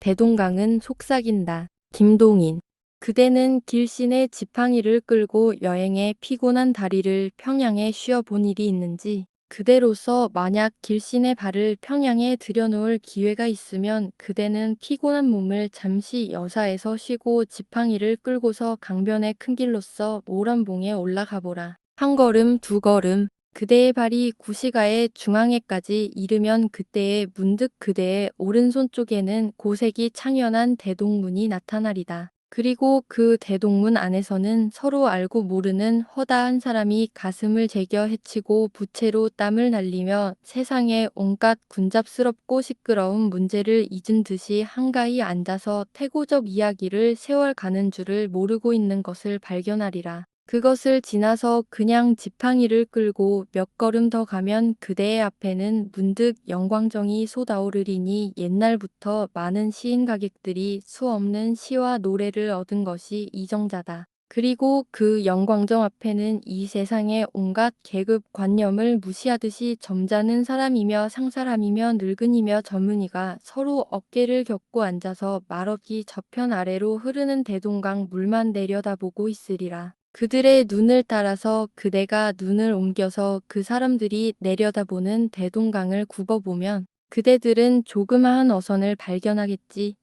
대동강은 속삭인다. 김동인. 그대는 길신의 지팡이를 끌고 여행해 피곤한 다리를 평양에 쉬어본 일이 있는지, 그대로서 만약 길신의 발을 평양에 들여놓을 기회가 있으면 그대는 피곤한 몸을 잠시 여사에서 쉬고 지팡이를 끌고서 강변의 큰 길로서 모란봉에 올라가 보라. 한 걸음 두 걸음 그대의 발이 구시가의 중앙에까지 이르면 그때에 문득 그대의 오른손 쪽에는 고색이 창연한 대동문이 나타나리다. 그리고 그 대동문 안에서는 서로 알고 모르는 허다한 사람이 가슴을 제겨 헤치고 부채로 땀을 날리며 세상의 온갖 군잡스럽고 시끄러운 문제를 잊은 듯이 한가히 앉아서 태고적 이야기를 세월 가는 줄을 모르고 있는 것을 발견하리라. 그것을 지나서 그냥 지팡이를 끌고 몇 걸음 더 가면 그대의 앞에는 문득 영광정이 솟아오르리니 옛날부터 많은 시인 가객들이 수없는 시와 노래를 얻은 것이 이정자다. 그리고 그 영광정 앞에는 이 세상의 온갖 계급 관념을 무시하듯이 점잖은 사람이며 상사람이며 늙은이며 젊은이가 서로 어깨를 겹고 앉아서 말없이 저편 아래로 흐르는 대동강 물만 내려다보고 있으리라. 그들의 눈을 따라서 그대가 눈을 옮겨서 그 사람들이 내려다보는 대동강을 굽어보면 그대들은 조그마한 어선을 발견하겠지.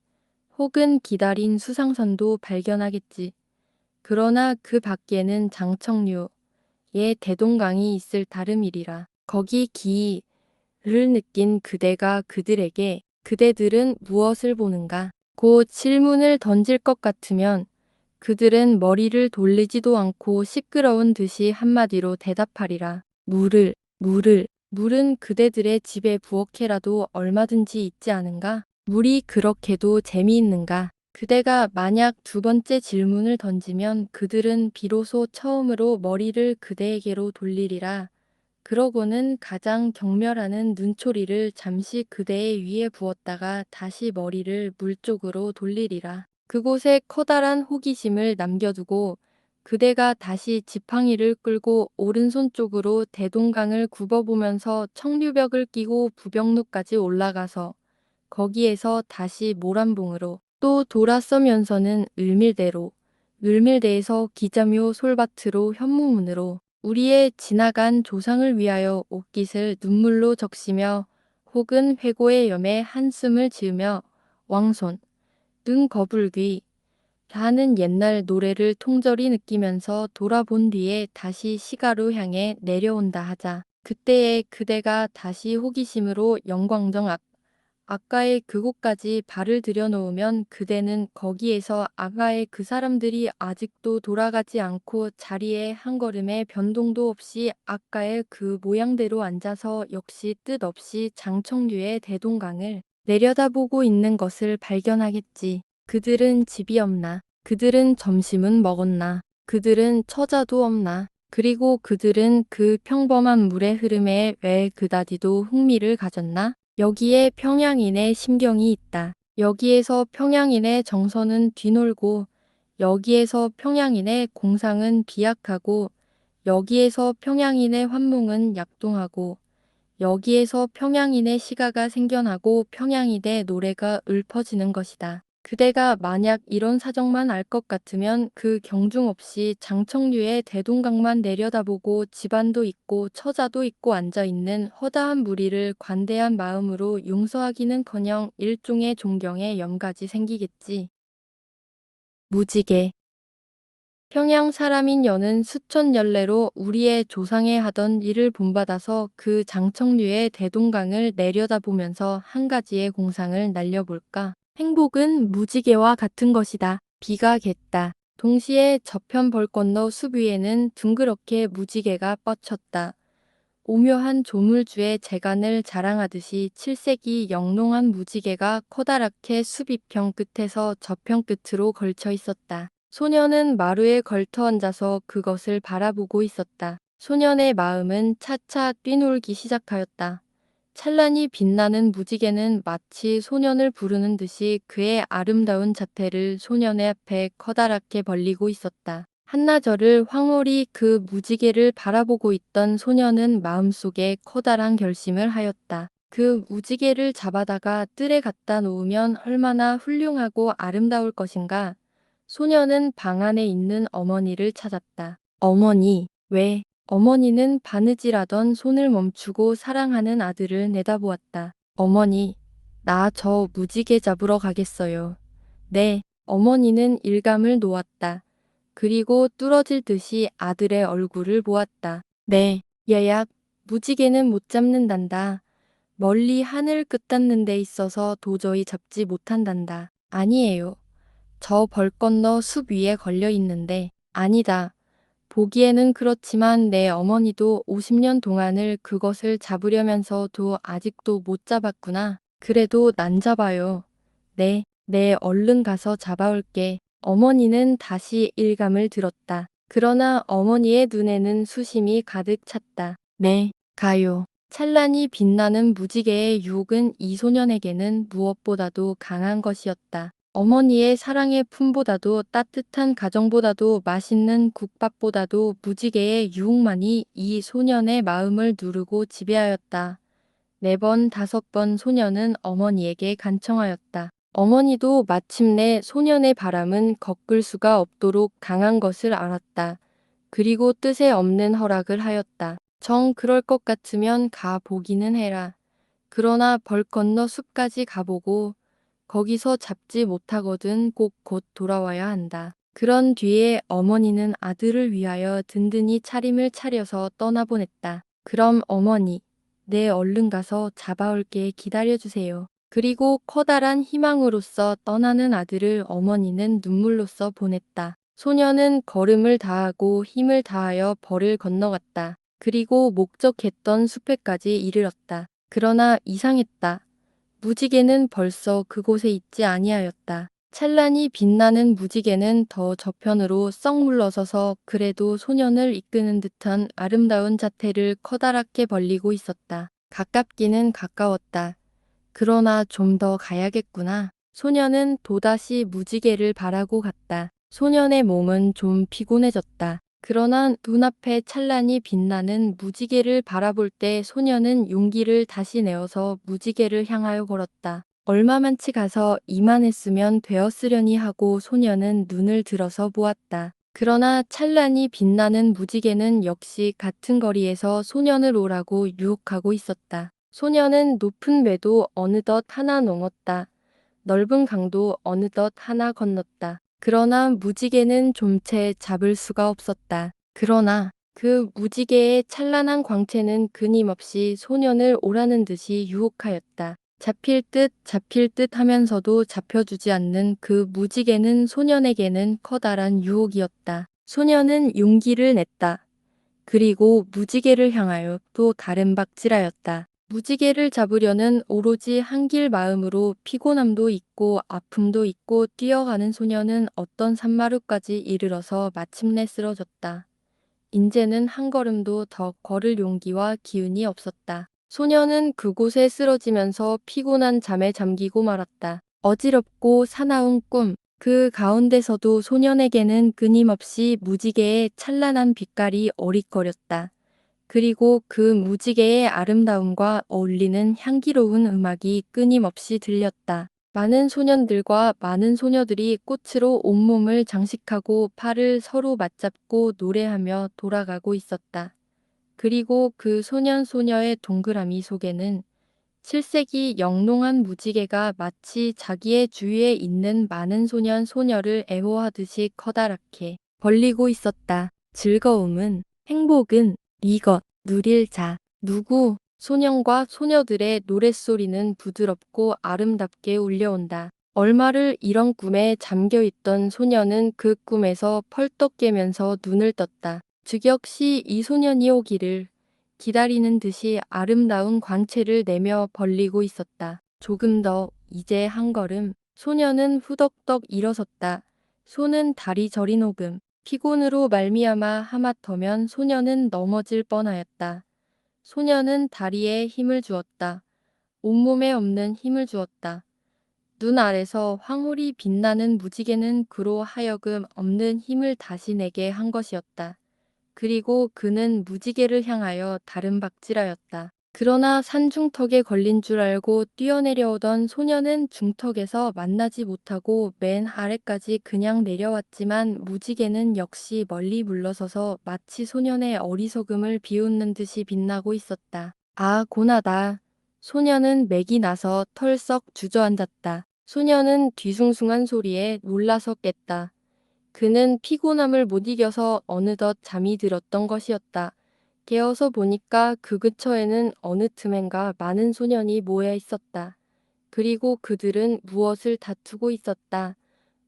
혹은 기다린 수상선도 발견하겠지. 그러나 그 밖에는 장청류의 대동강이 있을 따름이리라. 거기 기를 느낀 그대가 그들에게 그대들은 무엇을 보는가? 곧 질문을 던질 것 같으면 그들은 머리를 돌리지도 않고 시끄러운 듯이 한마디로 대답하리라. 물은 그대들의 집에 부엌에라도 얼마든지 있지 않은가? 물이 그렇게도 재미있는가? 그대가 만약 두 번째 질문을 던지면 그들은 비로소 처음으로 머리를 그대에게로 돌리리라. 그러고는 가장 경멸하는 눈초리를 잠시 그대의 위에 부었다가 다시 머리를 물 쪽으로 돌리리라. 그곳에 커다란 호기심을 남겨두고 그대가 다시 지팡이를 끌고 오른손 쪽으로 대동강을 굽어보면서 청류벽을 끼고 부병로까지 올라가서 거기에서 다시 모란봉으로 또 돌아서면서는 을밀대에서 기자묘 솔밭으로 현무문으로 우리의 지나간 조상을 위하여 옷깃을 눈물로 적시며 혹은 회고의 염에 한숨을 지으며 왕손, 거불귀 하는 옛날 노래를 통절히 느끼면서 돌아본 뒤에 다시 시가로 향해 내려온다 하자. 그때에 그대가 다시 호기심으로 영광정 아까의 그곳까지 발을 들여놓으면 그대는 거기에서 아가의 그 사람들이 아직도 돌아가지 않고 자리에 한 걸음의 변동도 없이 아까의 그 모양대로 앉아서 역시 뜻없이 장청류의 대동강을 내려다보고 있는 것을 발견하겠지. 그들은 집이 없나? 그들은 점심은 먹었나? 그들은 처자도 없나? 그리고 그들은 그 평범한 물의 흐름에 왜 그다지도 흥미를 가졌나? 여기에 평양인의 심경이 있다. 여기에서 평양인의 정서는 뒤놀고 여기에서 평양인의 공상은 비약하고 여기에서 평양인의 환몽은 약동하고 여기에서 평양인의 시가가 생겨나고 평양인의 노래가 읊어지는 것이다. 그대가 만약 이런 사정만 알 것 같으면 그 경중 없이 장청류의 대동강만 내려다보고 집안도 있고 처자도 있고 앉아있는 허다한 무리를 관대한 마음으로 용서하기는커녕 일종의 존경의 염까지 생기겠지. 무지개. 평양 사람인 여는 수천 연례로 우리의 조상의 하던 일을 본받아서 그 장청류의 대동강을 내려다보면서 한 가지의 공상을 날려볼까. 행복은 무지개와 같은 것이다. 비가 겠다. 동시에 저편 벌 건너 숲 위에는 둥그렇게 무지개가 뻗쳤다. 오묘한 조물주의 재간을 자랑하듯이 칠색이 영롱한 무지개가 커다랗게 숲 이편 끝에서 저편 끝으로 걸쳐 있었다. 소년은 마루에 걸터 앉아서 그것을 바라보고 있었다. 소년의 마음은 차차 뛰놀기 시작하였다. 찬란히 빛나는 무지개는 마치 소년을 부르는 듯이 그의 아름다운 자태를 소년의 앞에 커다랗게 벌리고 있었다. 한나절을 황홀히 그 무지개를 바라보고 있던 소년은 마음속에 커다란 결심을 하였다. 그 무지개를 잡아다가 뜰에 갖다 놓으면 얼마나 훌륭하고 아름다울 것인가. 소녀는 방 안에 있는 어머니를 찾았다. 어머니, 왜? 어머니는 바느질하던 손을 멈추고 사랑하는 아들을 내다보았다. 어머니, 나 저 무지개 잡으러 가겠어요. 네, 어머니는 일감을 놓았다. 그리고 뚫어질 듯이 아들의 얼굴을 보았다. 네, 얘야, 무지개는 못 잡는단다. 멀리 하늘 끝닿는 데 있어서 도저히 잡지 못한단다. 아니에요. 저 벌 건너 숲 위에 걸려 있는데. 아니다. 보기에는 그렇지만 내 어머니도 50년 동안을 그것을 잡으려면서도 아직도 못 잡았구나. 그래도 난 잡아요. 네, 네, 얼른 가서 잡아올게. 어머니는 다시 일감을 들었다. 그러나 어머니의 눈에는 수심이 가득 찼다. 네, 가요. 찬란히 빛나는 무지개의 유혹은 이 소년에게는 무엇보다도 강한 것이었다. 어머니의 사랑의 품보다도 따뜻한 가정보다도 맛있는 국밥보다도 무지개의 유혹만이 이 소년의 마음을 누르고 지배하였다. 4번, 5번 소년은 어머니에게 간청하였다. 어머니도 마침내 소년의 바람은 꺾을 수가 없도록 강한 것을 알았다. 그리고 뜻에 없는 허락을 하였다. 정 그럴 것 같으면 가 보기는 해라. 그러나 벌 건너 숲까지 가보고 거기서 잡지 못하거든 꼭 곧 돌아와야 한다. 그런 뒤에 어머니는 아들을 위하여 든든히 차림을 차려서 떠나보냈다. 그럼 어머니, 내 얼른 가서 잡아올게 기다려주세요. 그리고 커다란 희망으로써 떠나는 아들을 어머니는 눈물로써 보냈다. 소녀는 걸음을 다하고 힘을 다하여 벌을 건너갔다. 그리고 목적했던 숲에까지 이르렀다. 그러나 이상했다. 무지개는 벌써 그곳에 있지 아니하였다. 찬란히 빛나는 무지개는 더 저편으로 썩 물러서서 그래도 소년을 이끄는 듯한 아름다운 자태를 커다랗게 벌리고 있었다. 가깝기는 가까웠다. 그러나 좀 더 가야겠구나. 소년은 또다시 무지개를 바라고 갔다. 소년의 몸은 좀 피곤해졌다. 그러나 눈앞에 찬란히 빛나는 무지개를 바라볼 때 소년은 용기를 다시 내어서 무지개를 향하여 걸었다. 얼마만치 가서 이만했으면 되었으려니 하고 소년은 눈을 들어서 보았다. 그러나 찬란히 빛나는 무지개는 역시 같은 거리에서 소년을 오라고 유혹하고 있었다. 소년은 높은 매도 어느덧 하나 넘었다. 넓은 강도 어느덧 하나 건넜다. 그러나 무지개는 좀채 잡을 수가 없었다. 그러나 그 무지개의 찬란한 광채는 끊임없이 소년을 오라는 듯이 유혹하였다. 잡힐 듯 하면서도 잡혀주지 않는 그 무지개는 소년에게는 커다란 유혹이었다. 소년은 용기를 냈다. 그리고 무지개를 향하여 또 다른 박질하였다. 무지개를 잡으려는 오로지 한길 마음으로 피곤함도 있고 아픔도 있고 뛰어가는 소녀는 어떤 산마루까지 이르러서 마침내 쓰러졌다. 인제는 한 걸음도 더 걸을 용기와 기운이 없었다. 소녀는 그곳에 쓰러지면서 피곤한 잠에 잠기고 말았다. 어지럽고 사나운 꿈, 그 가운데서도 소년에게는 끊임없이 무지개의 찬란한 빛깔이 어릿거렸다. 그리고 그 무지개의 아름다움과 어울리는 향기로운 음악이 끊임없이 들렸다. 많은 소년들과 많은 소녀들이 꽃으로 온몸을 장식하고 팔을 서로 맞잡고 노래하며 돌아가고 있었다. 그리고 그 소년 소녀의 동그라미 속에는 칠색이 영롱한 무지개가 마치 자기의 주위에 있는 많은 소년 소녀를 애호하듯이 커다랗게 벌리고 있었다. 즐거움은, 행복은 이것, 누릴 자, 누구, 소년과 소녀들의 노랫소리는 부드럽고 아름답게 울려온다. 얼마를 이런 꿈에 잠겨있던 소녀는 그 꿈에서 펄떡 깨면서 눈을 떴다. 즉역시 이 소년이 오기를 기다리는 듯이 아름다운 광채를 내며 벌리고 있었다. 조금 더, 이제 한 걸음. 소녀는 후덕덕 일어섰다. 손은 다리 저린 오금. 피곤으로 말미암아 하마터면 소녀는 넘어질 뻔하였다. 소녀는 다리에 힘을 주었다. 온몸에 없는 힘을 주었다. 눈 아래서 황홀히 빛나는 무지개는 그로 하여금 없는 힘을 다시 내게 한 것이었다. 그리고 그는 무지개를 향하여 다른 박질하였다. 그러나 산중턱에 걸린 줄 알고 뛰어내려오던 소녀는 중턱에서 만나지 못하고 맨 아래까지 그냥 내려왔지만 무지개는 역시 멀리 물러서서 마치 소년의 어리석음을 비웃는 듯이 빛나고 있었다. 아, 고나다. 소녀는 맥이 나서 털썩 주저앉았다. 소녀는 뒤숭숭한 소리에 놀라서 깼다. 그는 피곤함을 못 이겨서 어느덧 잠이 들었던 것이었다. 깨어서 보니까 그 근처에는 어느 틈엔가 많은 소년이 모여 있었다. 그리고 그들은 무엇을 다투고 있었다.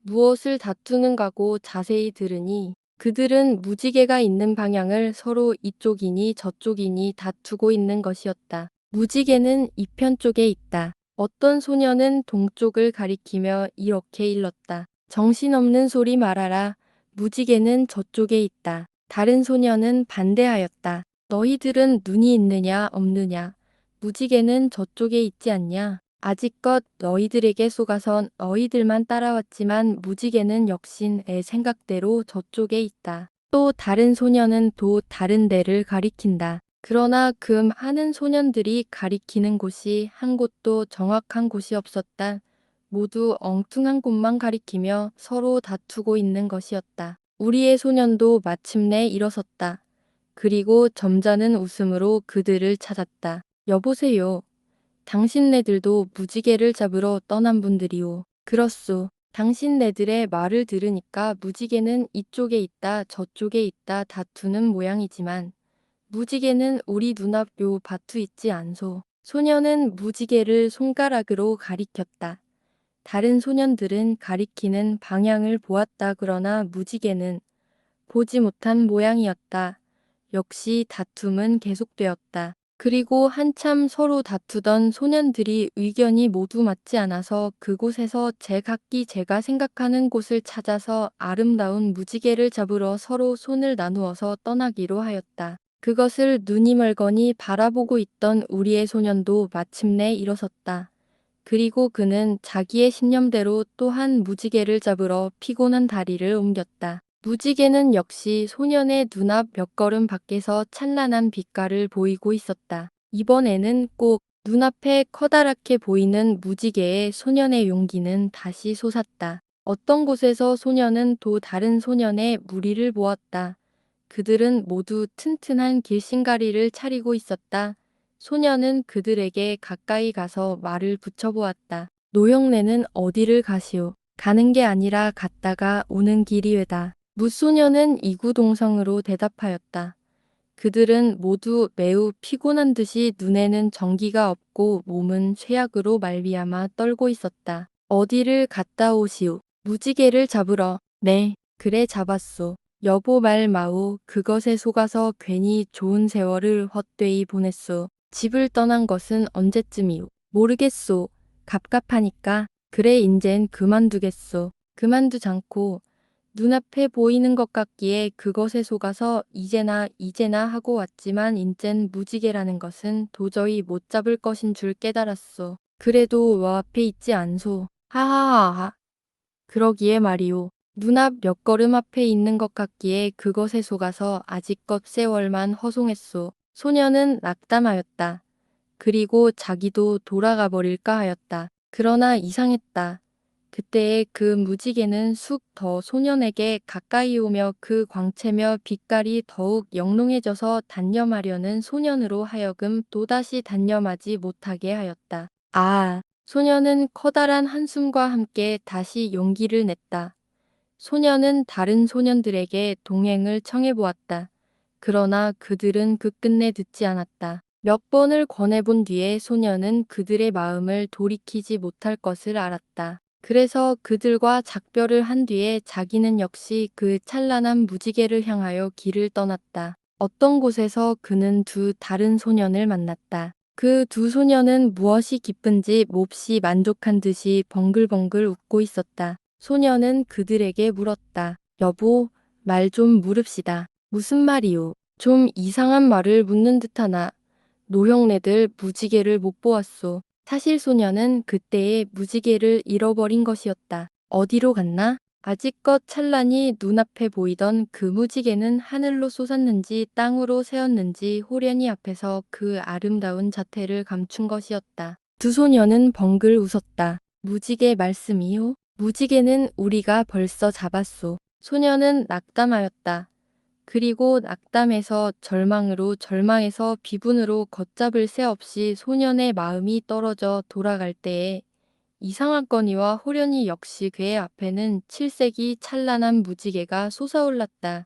무엇을 다투는가고 자세히 들으니 그들은 무지개가 있는 방향을 서로 이쪽이니 저쪽이니 다투고 있는 것이었다. 무지개는 이편 쪽에 있다. 어떤 소녀는 동쪽을 가리키며 이렇게 일렀다. 정신없는 소리 말아라. 무지개는 저쪽에 있다. 다른 소녀는 반대하였다. 너희들은 눈이 있느냐 없느냐. 무지개는 저쪽에 있지 않냐. 아직껏 너희들에게 속아선 너희들만 따라왔지만 무지개는 역신 애 생각대로 저쪽에 있다. 또 다른 소녀는 또 다른 데를 가리킨다. 그러나 그 많은 소년들이 가리키는 곳이 한 곳도 정확한 곳이 없었다. 모두 엉뚱한 곳만 가리키며 서로 다투고 있는 것이었다. 우리의 소년도 마침내 일어섰다. 그리고 점잖은 웃음으로 그들을 찾았다. 여보세요. 당신네들도 무지개를 잡으러 떠난 분들이오. 그렇소. 당신네들의 말을 들으니까 무지개는 이쪽에 있다 저쪽에 있다 다투는 모양이지만 무지개는 우리 눈앞 요 밭에 있지 않소. 소녀는 무지개를 손가락으로 가리켰다. 다른 소년들은 가리키는 방향을 보았다. 그러나 무지개는 보지 못한 모양이었다. 역시 다툼은 계속되었다. 그리고 한참 서로 다투던 소년들이 의견이 모두 맞지 않아서 그곳에서 제각기 제가 생각하는 곳을 찾아서 아름다운 무지개를 잡으러 서로 손을 나누어서 떠나기로 하였다. 그것을 눈이 멀거니 바라보고 있던 우리의 소년도 마침내 일어섰다. 그리고 그는 자기의 신념대로 또한 무지개를 잡으러 피곤한 다리를 옮겼다. 무지개는 역시 소년의 눈앞 몇 걸음 밖에서 찬란한 빛깔을 보이고 있었다. 이번에는 꼭 눈앞에 커다랗게 보이는 무지개에 소년의 용기는 다시 솟았다. 어떤 곳에서 소년은 또 다른 소년의 무리를 보았다. 그들은 모두 튼튼한 길신가리를 차리고 있었다. 소년은 그들에게 가까이 가서 말을 붙여보았다. 노형네는 어디를 가시오? 가는 게 아니라 갔다가 오는 길이외다. 무소년은 이구동성으로 대답하였다. 그들은 모두 매우 피곤한 듯이 눈에는 전기가 없고 몸은 쇠약으로 말미암아 떨고 있었다. 어디를 갔다 오시오? 무지개를 잡으러. 네, 그래 잡았소. 여보 말 마오. 그것에 속아서 괜히 좋은 세월을 헛되이 보냈소. 집을 떠난 것은 언제쯤이오? 모르겠소. 갑갑하니까. 그래 인젠 그만두겠소. 그만두잖고. 눈앞에 보이는 것 같기에 그것에 속아서 이제나 하고 왔지만 인젠 무지개라는 것은 도저히 못 잡을 것인 줄 깨달았소. 그래도 와 앞에 있지 않소. 하하하하. 그러기에 말이오. 눈앞 몇 걸음 앞에 있는 것 같기에 그것에 속아서 아직껏 세월만 허송했소. 소녀는 낙담하였다. 그리고 자기도 돌아가 버릴까 하였다. 그러나 이상했다. 그때의 그 무지개는 쑥 더 소년에게 가까이 오며 그 광채며 빛깔이 더욱 영롱해져서 단념하려는 소년으로 하여금 또다시 단념하지 못하게 하였다. 아, 소년은 커다란 한숨과 함께 다시 용기를 냈다. 소년은 다른 소년들에게 동행을 청해보았다. 그러나 그들은 끝끝내 듣지 않았다. 몇 번을 권해본 뒤에 소년은 그들의 마음을 돌이키지 못할 것을 알았다. 그래서 그들과 작별을 한 뒤에 자기는 역시 그 찬란한 무지개를 향하여 길을 떠났다. 어떤 곳에서 그는 두 다른 소년을 만났다. 그 두 소년은 무엇이 기쁜지 몹시 만족한 듯이 벙글벙글 웃고 있었다. 소년은 그들에게 물었다. 여보, 말 좀 물읍시다. 무슨 말이오? 좀 이상한 말을 묻는 듯하나 노형네들 무지개를 못 보았소. 사실 소녀는 그때에 무지개를 잃어버린 것이었다. 어디로 갔나? 아직껏 찬란히 눈앞에 보이던 그 무지개는 하늘로 솟았는지 땅으로 새었는지 호련히 앞에서 그 아름다운 자태를 감춘 것이었다. 두 소녀는 벙글 웃었다. 무지개 말씀이요? 무지개는 우리가 벌써 잡았소. 소녀는 낙담하였다. 그리고 낙담에서 절망으로 절망에서 비분으로 걷잡을 새 없이 소년의 마음이 떨어져 돌아갈 때에 이상하거니와 호련히 역시 그의 앞에는 칠색이 찬란한 무지개가 솟아올랐다.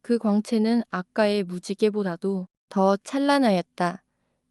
그 광채는 아까의 무지개보다도 더 찬란하였다.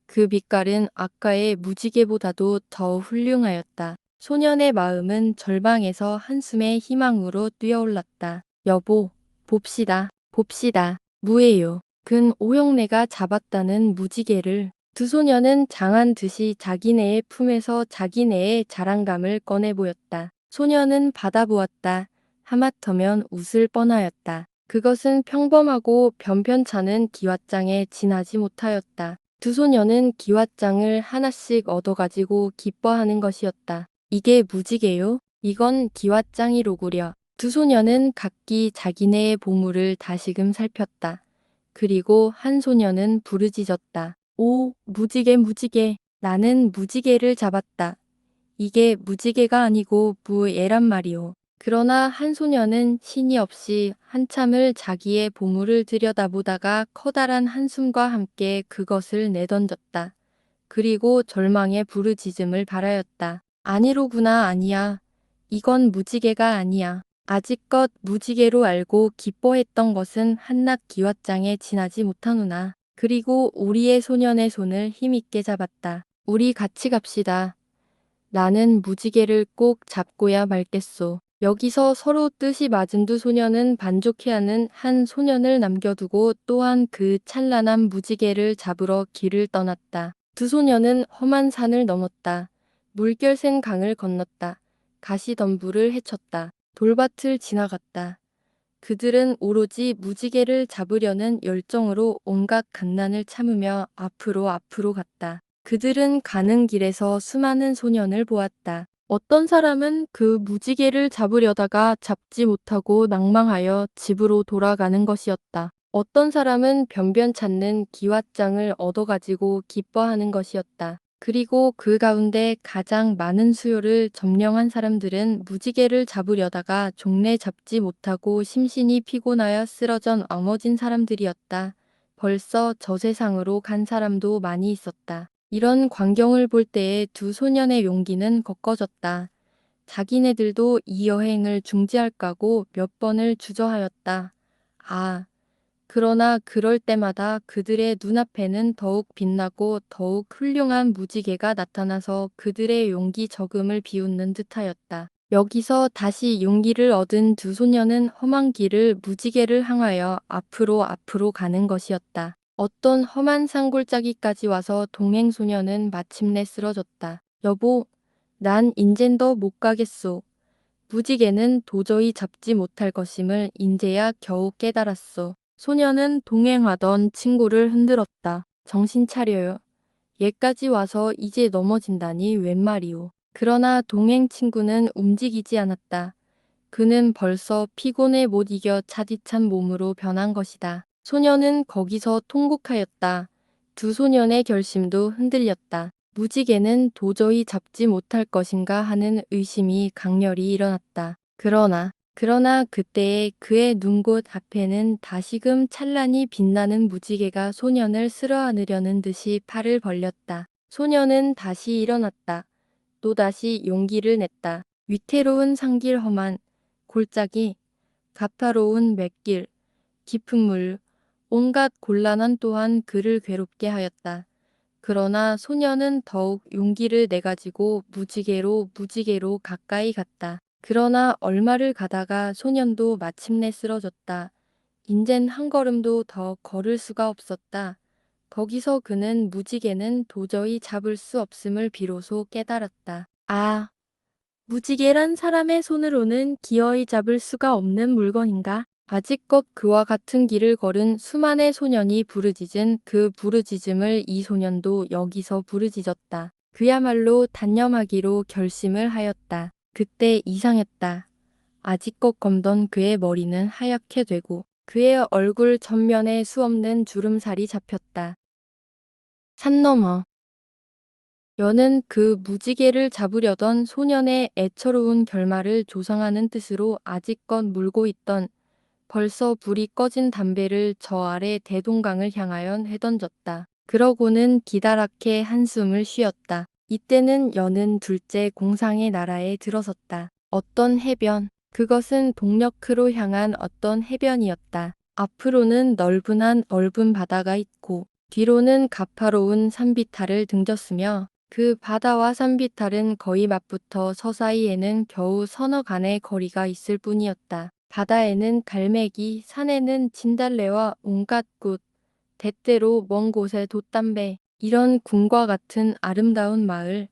그 빛깔은 아까의 무지개보다도 더 훌륭하였다. 소년의 마음은 절망에서 한숨의 희망으로 뛰어올랐다. 여보, 봅시다. 봅시다. 무예요. 근 오형내가 잡았다는 무지개를. 두 소녀는 장한 듯이 자기네의 품에서 자기네의 자랑감을 꺼내 보였다. 소녀는 받아보았다. 하마터면 웃을 뻔하였다. 그것은 평범하고 변편찮은 기왓장에 지나지 못하였다. 두 소녀는 기왓장을 하나씩 얻어가지고 기뻐하는 것이었다. 이게 무지개요? 이건 기왓장이로구려. 두 소녀는 각기 자기네의 보물을 다시금 살폈다. 그리고 한 소녀는 부르짖었다. 오, 무지개 무지개. 나는 무지개를 잡았다. 이게 무지개가 아니고 무예란 말이오. 그러나 한 소녀는 신이 없이 한참을 자기의 보물을 들여다보다가 커다란 한숨과 함께 그것을 내던졌다. 그리고 절망의 부르짖음을 발하였다. 아니로구나 아니야. 이건 무지개가 아니야. 아직껏 무지개로 알고 기뻐했던 것은 한낱 기왓장에 지나지 못하누나. 그리고 우리의 소년의 손을 힘있게 잡았다. 우리 같이 갑시다. 나는 무지개를 꼭 잡고야 말겠소. 여기서 서로 뜻이 맞은 두 소녀는 반족해하는 한 소년을 남겨두고 또한 그 찬란한 무지개를 잡으러 길을 떠났다. 두 소녀는 험한 산을 넘었다. 물결센 강을 건넜다. 가시덤불을 헤쳤다. 돌밭을 지나갔다. 그들은 오로지 무지개를 잡으려는 열정으로 온갖 간난을 참으며 앞으로 갔다. 그들은 가는 길에서 수많은 소년을 보았다. 어떤 사람은 그 무지개를 잡으려다가 잡지 못하고 낭망하여 집으로 돌아가는 것이었다. 어떤 사람은 변변찮는 기왓장을 얻어가지고 기뻐하는 것이었다. 그리고 그 가운데 가장 많은 수요를 점령한 사람들은 무지개를 잡으려다가 종래 잡지 못하고 심신이 피곤하여 쓰러져 넘어진 사람들이었다. 벌써 저 세상으로 간 사람도 많이 있었다. 이런 광경을 볼 때에 두 소년의 용기는 꺾어졌다. 자기네들도 이 여행을 중지할까고 몇 번을 주저하였다. 아, 그러나 그럴 때마다 그들의 눈앞에는 더욱 빛나고 더욱 훌륭한 무지개가 나타나서 그들의 용기 저금을 비웃는 듯하였다. 여기서 다시 용기를 얻은 두 소녀는 험한 길을 무지개를 향하여 앞으로 가는 것이었다. 어떤 험한 산골짜기까지 와서 동행 소녀는 마침내 쓰러졌다. 여보, 난 인젠 더 못 가겠소. 무지개는 도저히 잡지 못할 것임을 인제야 겨우 깨달았소. 소녀는 동행하던 친구를 흔들었다. 정신 차려요. 얘까지 와서 이제 넘어진다니 웬 말이오. 그러나 동행 친구는 움직이지 않았다. 그는 벌써 피곤에 못 이겨 차디찬 몸으로 변한 것이다. 소녀는 거기서 통곡하였다. 두 소년의 결심도 흔들렸다. 무지개는 도저히 잡지 못할 것인가 하는 의심이 강렬히 일어났다. 그러나 그때에 그의 눈곳 앞에는 다시금 찬란히 빛나는 무지개가 소년을 쓸어안으려는 듯이 팔을 벌렸다. 소년은 다시 일어났다. 또다시 용기를 냈다. 위태로운 산길 험한 골짜기, 가파로운 맷길, 깊은 물, 온갖 곤란한 또한 그를 괴롭게 하였다. 그러나 소녀는 더욱 용기를 내가지고 무지개로 가까이 갔다. 그러나 얼마를 가다가 소년도 마침내 쓰러졌다. 인젠 한 걸음도 더 걸을 수가 없었다. 거기서 그는 무지개는 도저히 잡을 수 없음을 비로소 깨달았다. 아, 무지개란 사람의 손으로는 기어이 잡을 수가 없는 물건인가? 아직껏 그와 같은 길을 걸은 수많은 소년이 부르짖은 그 부르짖음을 이 소년도 여기서 부르짖었다. 그야말로 단념하기로 결심을 하였다. 그때 이상했다. 아직껏 검던 그의 머리는 하얗게 되고 그의 얼굴 전면에 수없는 주름살이 잡혔다. 산 너머 여는 그 무지개를 잡으려던 소년의 애처로운 결말을 조성하는 뜻으로 아직껏 물고 있던 벌써 불이 꺼진 담배를 저 아래 대동강을 향하여 해던졌다. 그러고는 기다랗게 한숨을 쉬었다. 이때는 여는 둘째 공상의 나라에 들어섰다. 어떤 해변, 그것은 동력크로 향한 어떤 해변이었다. 앞으로는 넓은 바다가 있고 뒤로는 가파로운 산비탈을 등졌으며 그 바다와 산비탈은 거의 맞붙어 서사이에는 겨우 서너 간의 거리가 있을 뿐이었다. 바다에는 갈매기, 산에는 진달래와 온갖 꽃, 때때로 먼 곳에 돛담배, 이런 궁과 같은 아름다운 마을,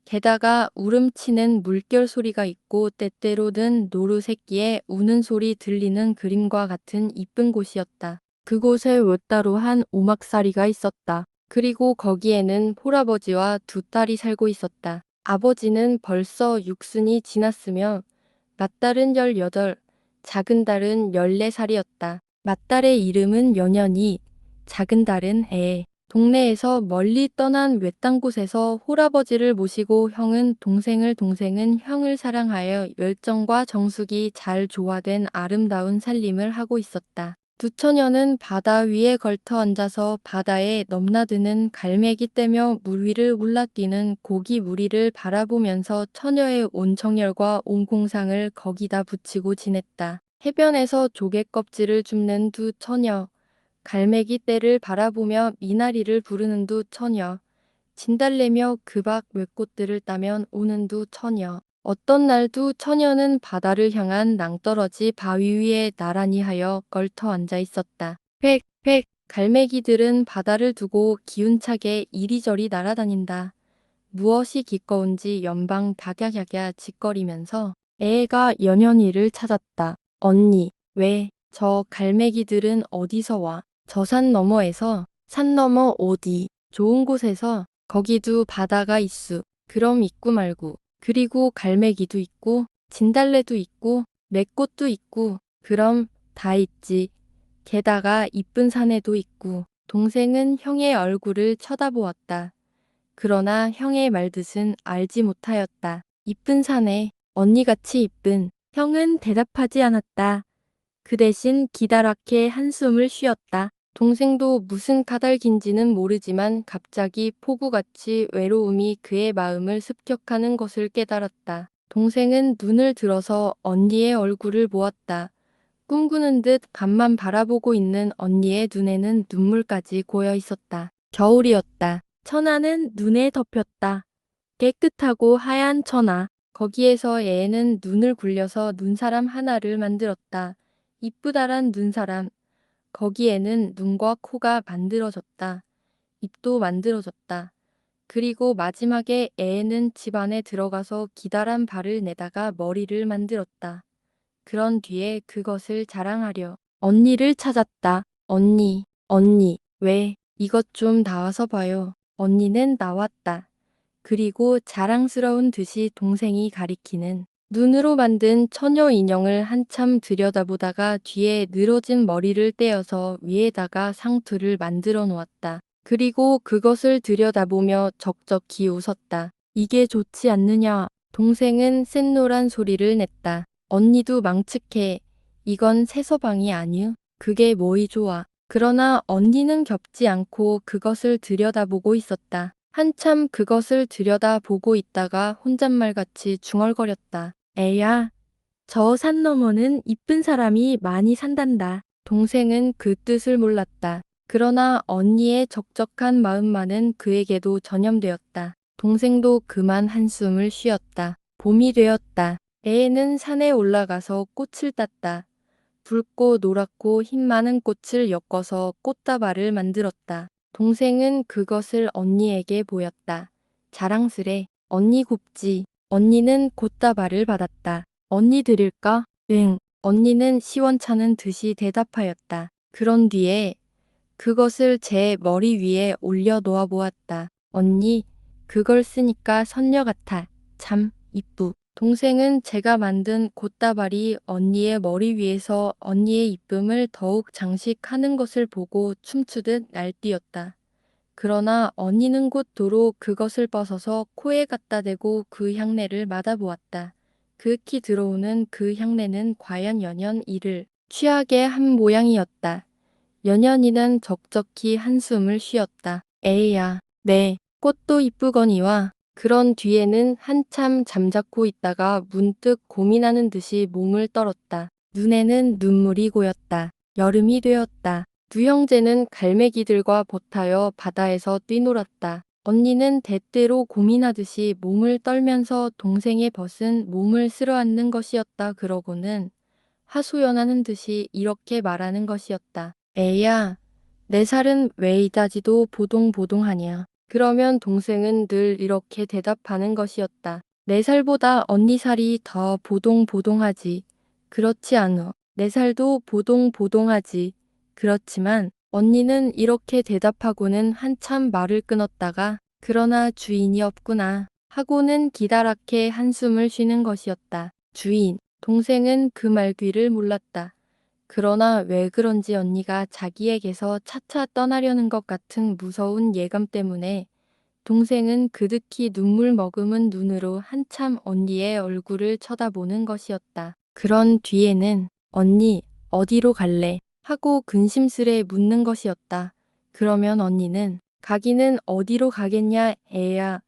게다가 울음치는 물결 소리가 있고 때때로는 노루 새끼의 우는 소리 들리는 그림과 같은 이쁜 곳이었다. 그곳에 외따로 한 오막살이가 있었다. 그리고 거기에는 홀아버지와 두 딸이 살고 있었다. 아버지는 벌써 육순이 지났으며 맏딸은 18, 작은 딸은 14살이었다. 맏딸의 이름은 연연이, 작은 딸은 애. 동네에서 멀리 떠난 외딴 곳에서 홀아버지를 모시고 형은 동생은 형을 사랑하여 열정과 정숙이 잘 조화된 아름다운 살림을 하고 있었다. 두 처녀는 바다 위에 걸터 앉아서 바다에 넘나드는 갈매기 떼며 물 위를 올라뛰는 고기 무리를 바라보면서 처녀의 온 정열과 온 공상을 거기다 붙이고 지냈다. 해변에서 조개 껍질을 줍는 두 처녀, 갈매기 떼를 바라보며 미나리를 부르는 두 처녀, 진달래며 그 밖 외꽃들을 따면 오는 두 처녀. 어떤 날 두 처녀는 바다를 향한 낭떠러지 바위 위에 나란히 하여 걸터 앉아 있었다. 획획 갈매기들은 바다를 두고 기운차게 이리저리 날아다닌다. 무엇이 기꺼운지 연방 닭야갸갸 짓거리면서 애가 연연이를 찾았다. 언니, 왜 저 갈매기들은 어디서 와? 저 산 너머에서. 산 너머 어디? 좋은 곳에서. 거기도 바다가 있수. 그럼 있고 말고. 그리고 갈매기도 있고 진달래도 있고 맥꽃도 있고 그럼 다 있지. 게다가 이쁜 사내도 있고. 동생은 형의 얼굴을 쳐다보았다. 그러나 형의 말뜻은 알지 못하였다. 이쁜 사내, 언니같이 이쁜. 형은 대답하지 않았다. 그 대신 기다랗게 한숨을 쉬었다. 동생도 무슨 까닭인지는 모르지만 갑자기 폭우같이 외로움이 그의 마음을 습격하는 것을 깨달았다. 동생은 눈을 들어서 언니의 얼굴을 보았다. 꿈꾸는 듯 간만 바라보고 있는 언니의 눈에는 눈물까지 고여 있었다. 겨울이었다. 천하는 눈에 덮였다. 깨끗하고 하얀 천하. 거기에서 애는 눈을 굴려서 눈사람 하나를 만들었다. 이쁘다란 눈사람. 거기에는 눈과 코가 만들어졌다. 입도 만들어졌다. 그리고 마지막에 애는 집 안에 들어가서 기다란 발을 내다가 머리를 만들었다. 그런 뒤에 그것을 자랑하려 언니를 찾았다. 언니, 왜? 이것 좀 나와서 봐요. 언니는 나왔다. 그리고 자랑스러운 듯이 동생이 가리키는 눈으로 만든 처녀 인형을 한참 들여다보다가 뒤에 늘어진 머리를 떼어서 위에다가 상투를 만들어 놓았다. 그리고 그것을 들여다보며 적적히 웃었다. 이게 좋지 않느냐? 동생은 샛노란 소리를 냈다. 언니도 망측해. 이건 새서방이 아니우. 그게 뭐이 좋아. 그러나 언니는 겹지 않고 그것을 들여다보고 있었다. 한참 그것을 들여다보고 있다가 혼잣말같이 중얼거렸다. 애야, 저 산 너머는 이쁜 사람이 많이 산단다. 동생은 그 뜻을 몰랐다. 그러나 언니의 적적한 마음만은 그에게도 전염되었다. 동생도 그만 한숨을 쉬었다. 봄이 되었다. 애는 산에 올라가서 꽃을 땄다. 붉고 노랗고 힘 많은 꽃을 엮어서 꽃다발을 만들었다. 동생은 그것을 언니에게 보였다. 자랑스레. 언니 곱지. 언니는 꽃다발을 받았다. 언니 드릴까? 응. 언니는 시원찮은 듯이 대답하였다. 그런 뒤에 그것을 제 머리 위에 올려 놓아 보았다. 언니, 그걸 쓰니까 선녀 같아. 참 이쁘. 동생은 제가 만든 곶다발이 언니의 머리 위에서 언니의 이쁨을 더욱 장식하는 것을 보고 춤추듯 날뛰었다. 그러나 언니는 곧 도로 그것을 벗어서 코에 갖다 대고 그 향내를 맡아보았다. 그윽히 들어오는 그 향내는 과연 연연 이를 취하게 한 모양이었다. 연연이는 적적히 한숨을 쉬었다. 에이야, 네, 꽃도 이쁘거니와. 그런 뒤에는 한참 잠자코 있다가 문득 고민하는 듯이 몸을 떨었다. 눈에는 눈물이 고였다. 여름이 되었다. 두 형제는 갈매기들과 보타여 바다에서 뛰놀았다. 언니는 때때로 고민하듯이 몸을 떨면서 동생의 벗은 몸을 쓸어안는 것이었다. 그러고는 하소연하는 듯이 이렇게 말하는 것이었다. 에이야, 내 살은 왜 이다지도 보동보동하냐. 그러면 동생은 늘 이렇게 대답하는 것이었다. 내 살보다 언니 살이 더 보동보동하지. 그렇지 않어. 내 살도 보동보동하지. 그렇지만 언니는 이렇게 대답하고는 한참 말을 끊었다가 그러나 주인이 없구나 하고는 기다랗게 한숨을 쉬는 것이었다. 주인, 동생은 그 말귀를 몰랐다. 그러나 왜 그런지 언니가 자기에게서 차차 떠나려는 것 같은 무서운 예감 때문에 동생은 그득히 눈물 머금은 눈으로 한참 언니의 얼굴을 쳐다보는 것이었다. 그런 뒤에는 언니, 어디로 갈래? 하고 근심스레 묻는 것이었다. 그러면 언니는 가기는 어디로 가겠냐 애야.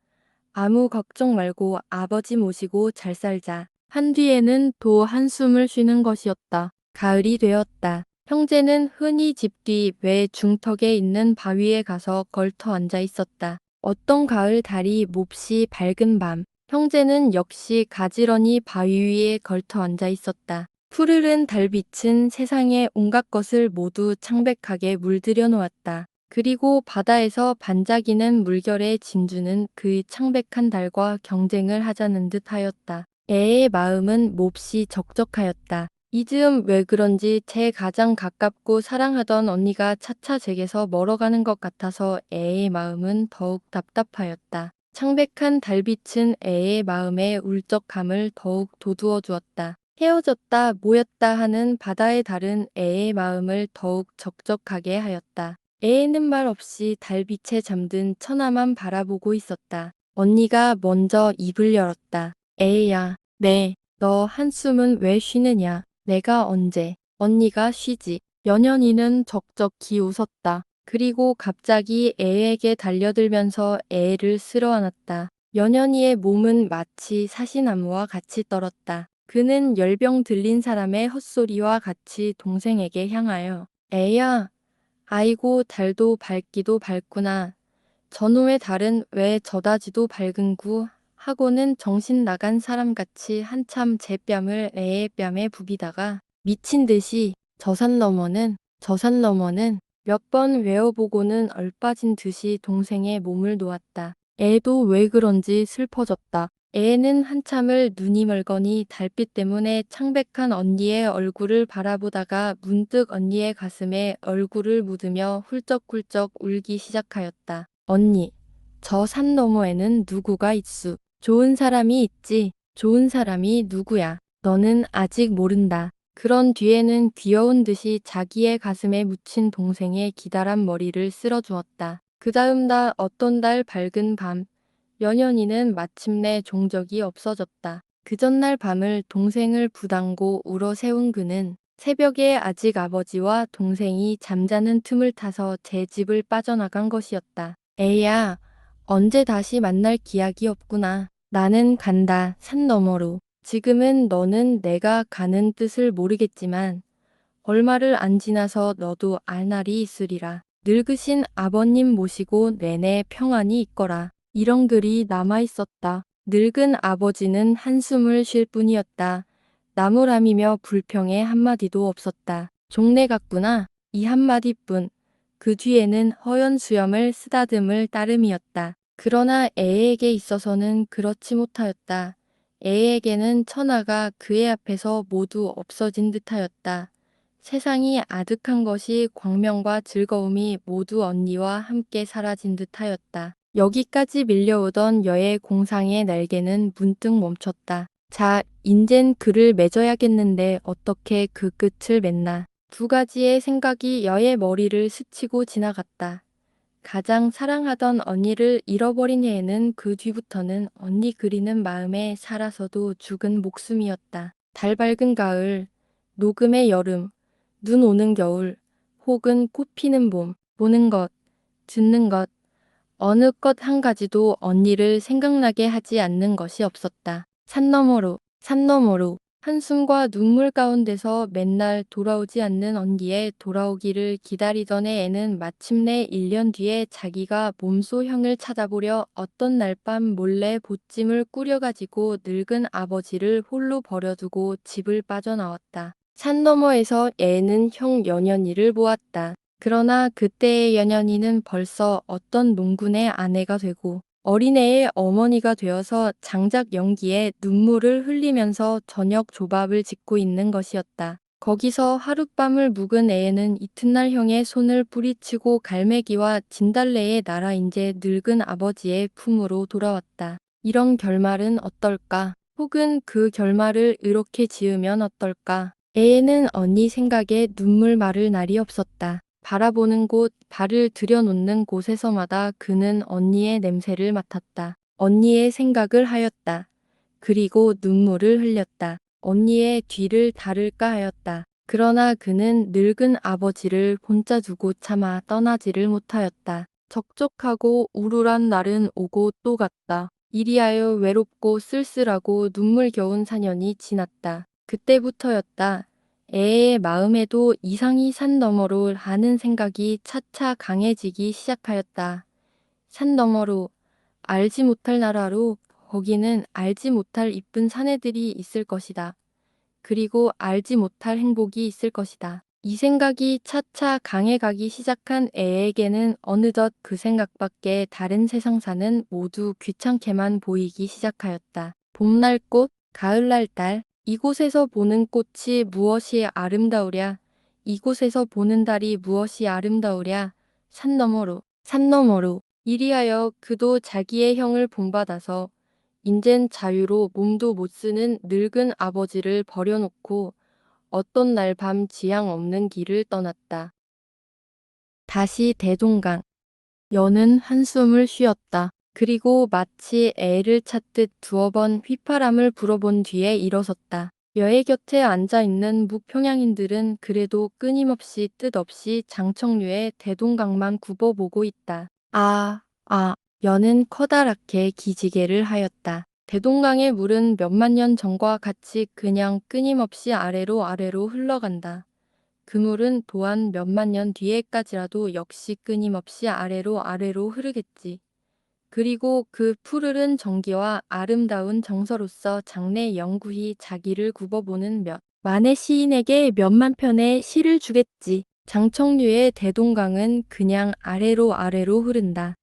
아무 걱정 말고 아버지 모시고 잘 살자. 한 뒤에는 또 한숨을 쉬는 것이었다. 가을이 되었다. 형제는 흔히 집 뒤 외 중턱에 있는 바위에 가서 걸터 앉아 있었다. 어떤 가을 달이 몹시 밝은 밤, 형제는 역시 가지런히 바위 위에 걸터 앉아 있었다. 푸르른 달빛은 세상의 온갖 것을 모두 창백하게 물들여 놓았다. 그리고 바다에서 반짝이는 물결의 진주는 그 창백한 달과 경쟁을 하자는 듯 하였다. 애의 마음은 몹시 적적하였다. 이 즈음 왜 그런지 제 가장 가깝고 사랑하던 언니가 차차 제게서 멀어가는 것 같아서 애의 마음은 더욱 답답하였다. 창백한 달빛은 애의 마음의 울적함을 더욱 돋우어 주었다. 헤어졌다 모였다 하는 바다의 달은 애의 마음을 더욱 적적하게 하였다. 애에는 말 없이 달빛에 잠든 천하만 바라보고 있었다. 언니가 먼저 입을 열었다. 애야, 네, 너 한숨은 왜 쉬느냐? 내가 언제? 언니가 쉬지. 연연이는 적적히 웃었다. 그리고 갑자기 애에게 달려들면서 애를 쓸어안았다. 연연이의 몸은 마치 사시나무와 같이 떨었다. 그는 열병 들린 사람의 헛소리와 같이 동생에게 향하여 애야, 아이고 달도 밝기도 밝구나. 저놈의 달은 왜 저다지도 밝은구 하고는 정신 나간 사람같이 한참 제 뺨을 애의 뺨에 부비다가 미친 듯이 저 산 너머는 몇 번 외워보고는 얼빠진 듯이 동생의 몸을 놓았다. 애도 왜 그런지 슬퍼졌다. 애는 한참을 눈이 멀거니 달빛 때문에 창백한 언니의 얼굴을 바라보다가 문득 언니의 가슴에 얼굴을 묻으며 훌쩍훌쩍 울기 시작하였다. 언니, 저 산 너머에는 누구가 있수? 좋은 사람이 있지. 좋은 사람이 누구야? 너는 아직 모른다. 그런 뒤에는 귀여운 듯이 자기의 가슴에 묻힌 동생의 기다란 머리를 쓸어주었다. 그 다음 날 어떤 달 밝은 밤, 연연이는 마침내 종적이 없어졌다. 그 전날 밤을 동생을 부담고 울어 세운 그는 새벽에 아직 아버지와 동생이 잠자는 틈을 타서 제 집을 빠져나간 것이었다. 애야, 언제 다시 만날 기약이 없구나. 나는 간다, 산 너머로. 지금은 너는 내가 가는 뜻을 모르겠지만 얼마를 안 지나서 너도 알 날이 있으리라. 늙으신 아버님 모시고 내내 평안히 있거라. 이런 글이 남아 있었다. 늙은 아버지는 한숨을 쉴 뿐이었다. 나무람이며 불평의 한마디도 없었다. 종래 같구나. 이 한마디뿐. 그 뒤에는 허연 수염을 쓰다듬을 따름이었다. 그러나 애에게 있어서는 그렇지 못하였다. 애에게는 천하가 그의 앞에서 모두 없어진 듯하였다. 세상이 아득한 것이 광명과 즐거움이 모두 언니와 함께 사라진 듯하였다. 여기까지 밀려오던 여의 공상의 날개는 문득 멈췄다. 자, 인젠 글을 맺어야겠는데 어떻게 그 끝을 맺나. 두 가지의 생각이 여의 머리를 스치고 지나갔다. 가장 사랑하던 언니를 잃어버린 해에는 그 뒤부터는 언니 그리는 마음에 살아서도 죽은 목숨이었다. 달 밝은 가을, 녹음의 여름, 눈 오는 겨울, 혹은 꽃 피는 봄, 보는 것, 듣는 것, 어느 것 한 가지도 언니를 생각나게 하지 않는 것이 없었다. 산 너머로, 한숨과 눈물 가운데서 맨날 돌아오지 않는 언니의 돌아오기를 기다리던 애는 마침내 1년 뒤에 자기가 몸소 형을 찾아보려 어떤 날 밤 몰래 보찜을 꾸려가지고 늙은 아버지를 홀로 버려두고 집을 빠져나왔다. 산 너머에서 애는 형 연연이를 보았다. 그러나 그때의 연연이는 벌써 어떤 농군의 아내가 되고 어린애의 어머니가 되어서 장작 연기에 눈물을 흘리면서 저녁 조밥을 짓고 있는 것이었다. 거기서 하룻밤을 묵은 애에는 이튿날 형의 손을 뿌리치고 갈매기와 진달래의 나라인제 늙은 아버지의 품으로 돌아왔다. 이런 결말은 어떨까? 혹은 그 결말을 이렇게 지으면 어떨까? 애에는 언니 생각에 눈물 마를 날이 없었다. 바라보는 곳, 발을 들여놓는 곳에서마다 그는 언니의 냄새를 맡았다. 언니의 생각을 하였다. 그리고 눈물을 흘렸다. 언니의 뒤를 따를까 하였다. 그러나 그는 늙은 아버지를 혼자 두고 차마 떠나지를 못하였다. 적적하고 우울한 날은 오고 또 갔다. 이리하여 외롭고 쓸쓸하고 눈물겨운 4년이 지났다. 그때부터였다. 애의 마음에도 이상이 산 너머로 하는 생각이 차차 강해지기 시작하였다. 산 너머로, 알지 못할 나라로, 거기는 알지 못할 이쁜 사내들이 있을 것이다. 그리고 알지 못할 행복이 있을 것이다. 이 생각이 차차 강해가기 시작한 애에게는 어느덧 그 생각밖에 다른 세상사는 모두 귀찮게만 보이기 시작하였다. 봄날 꽃, 가을날 달, 이곳에서 보는 꽃이 무엇이 아름다우랴, 이곳에서 보는 달이 무엇이 아름다우랴, 산 너머로, 이리하여 그도 자기의 형을 본받아서 인젠 자유로 몸도 못 쓰는 늙은 아버지를 버려놓고 어떤 날 밤 지향 없는 길을 떠났다. 다시 대동강. 여는 한숨을 쉬었다. 그리고 마치 애를 찾듯 두어 번 휘파람을 불어본 뒤에 일어섰다. 여의 곁에 앉아있는 묵평양인들은 그래도 끊임없이 뜻없이 장청류의 대동강만 굽어보고 있다. 여는 커다랗게 기지개를 하였다. 대동강의 물은 몇만 년 전과 같이 그냥 끊임없이 아래로 흘러간다. 그 물은 또한 몇만 년 뒤에까지라도 역시 끊임없이 아래로 흐르겠지. 그리고 그 푸르른 정기와 아름다운 정서로서 장래 영구히 자기를 굽어보는 몇 만의 시인에게 몇만 편의 시를 주겠지. 장청류의 대동강은 그냥 아래로 흐른다.